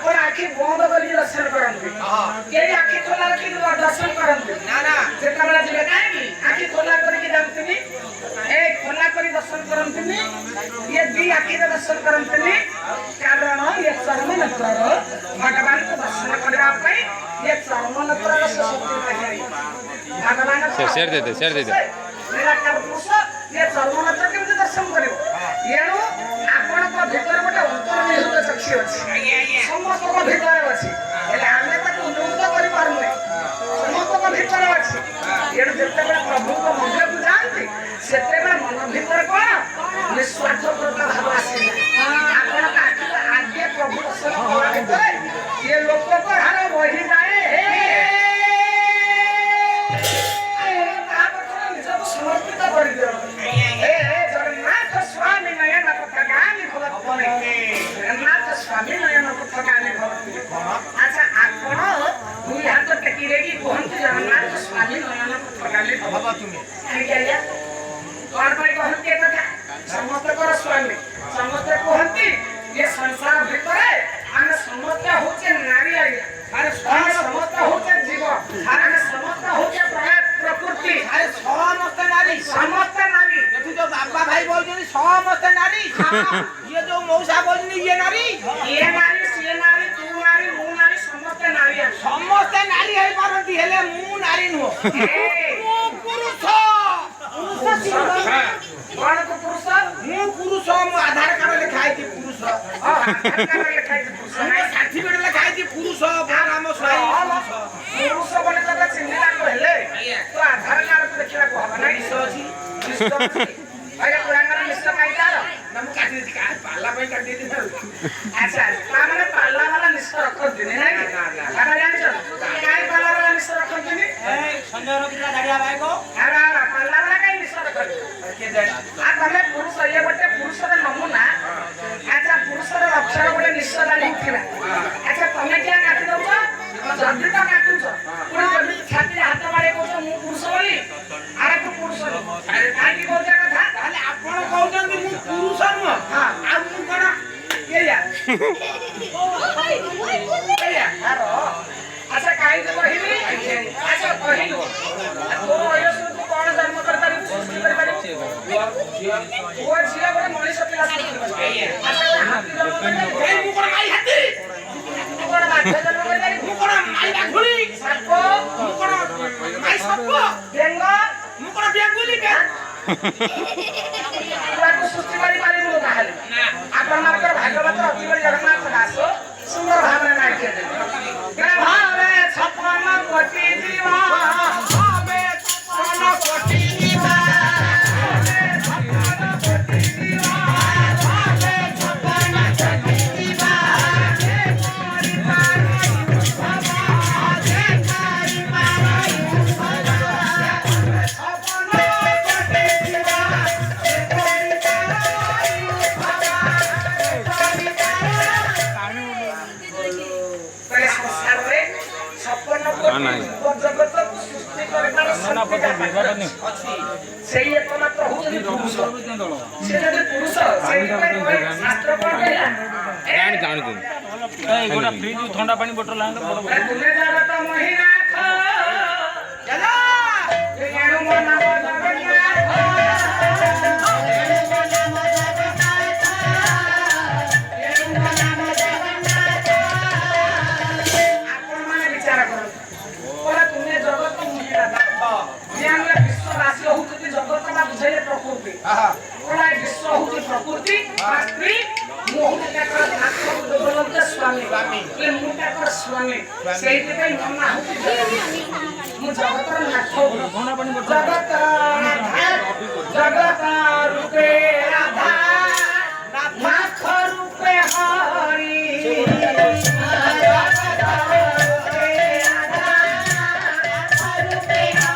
आपण आखी बंद करी दर्शन करंती के आखी खोला रखी दर्शन करंती ना ना जेतबेला जिले काहे आखी खोला करी जानतनी ए खोला करी दर्शन करंतनी ये दी आखी दर्शन करंतनी कारण ये चर्म नेत्र भगवान को दर्शन करबा पई ये चर्म नेत्र से शक्ति पाई भगवान शेयर दे निराकार पुरुष ये चर्म नेत्र केमति दर्शन करिवो येनु आपण को भीतर गोटे अंतर्निहित चक्षु अछि समस्त को भीतर अछि एले आमे ताको उन्मुक्त करि पारुने समस्त को भीतर अछि येनु जेतेबेले प्रभु को मंदिर को जानती सेतेबेले मन भीतर कोन निस्वार्थ प्रता भाव आसी आपण का आगे प्रभु दर्शन करा भीतर ये लोक को हार बहि जाए समर्पित कर दियो जगन्नाथ स्वामी नयन पथगामी भवत्वने जगन्नाथ स्वामी नयन पथगामी भवत्वने अच्छा आपण दुई हाथ टेकी रेगी कहंती जगन्नाथ स्वामी नयन पथगामी भवत्वने ठीक है या कौन भाई कहंती है कथा समस्त कर स्वामी समस्त कहंती ये संसार भितरे हम समस्त होचे नारी आइया अरे समस्त होचे जीव अरे समस्त होचे प्रकृति अरे समस्त नारी देखो जो बाबा भाई बोल रहे समस्त नारी ये जो मौसा बोल रही ये नारी से नारी तू नारी मु नारी समस्त नारी है पारंती हेले मु नारी नो मु पुरुष कौन को पुरुष मु पुरुष मु आधार कार्ड लिखाई थी पुरुष आधार कार्ड लिखाई थी पुरुष नहीं सर्टिफिकेट लिखाई थी पुरुष नाम सही पुरुष बोले तो चिन्हला को हेले तो आधार कार्ड को देखला को हबा नहीं सोची अरे पुराना लिस्ट में आइला नमु काटी का पाला पे काटी दे अच्छा माने पाला वाला लिस्ट रख दिने नहीं अरे जान छ काय पाला वाला लिस्ट रख दिने ए संजय रखला गाड़िया भाई को अरे पाला वाला काय लिस्ट रख के जाय आ तमे पुरुष ये बटे पुरुष रे नमूना अच्छा पुरुष रे अक्षर बटे लिस्ट डाली थिला अच्छा तमे क्या काटी दउछ जल्दी तो काटू छ पूरा जल्दी छाती हाथ मारे को मु पुरुष बोली अरे तू पुरुष अरे काय की बोल कथा ताले आपण कहउछन मु पुरुष न हां आ मु कोन के या के या अरे अच्छा काय तो कहिली अच्छा कहिलो तो वयस तू कोन जन्म करता रे सृष्टि कर पारी वो जिया बड़े मनीष पिला अच्छा हाथी जन्म कर मु कोन माई हाथी मु कोन माई जन्म कर मु कोन माई बाघुली साप मु कोन माई साप बेंग मु कोन बेंगुली के आपको सृष्टि करी पारी मु कहले आपण मार्कर भागवत अति बड़ी जगन्नाथ दास सुंदर भावना नाट्य दे भावे छप्पन कोटि जीवा भावे छप्पन कोटि जीवा भावे छप्पन कोटि जीवा भावे छप्पन कोटि जीवा जे कोरी पारी बाबा जे कोरी पारी बाबा छप्पन कोटि जीवा जे कोरी पारी बाबा कोरी पारी संसार रे छप्पन कोटि जगत को सृष्टि करबार शक्ति सेही एकमात्र होती पुरुष से जदि पुरुष से शास्त्र कोन कहला जान ए गोटा फ्रिज ठंडा पानी बोतल आंगे बड़ तुमे जारा त महिना खा चला ये यानो मन नाम प्रकृति स्त्री मोहन का स्वामी ये मुंडा का स्वामी सेही पे मना मु जगत नाथ जगत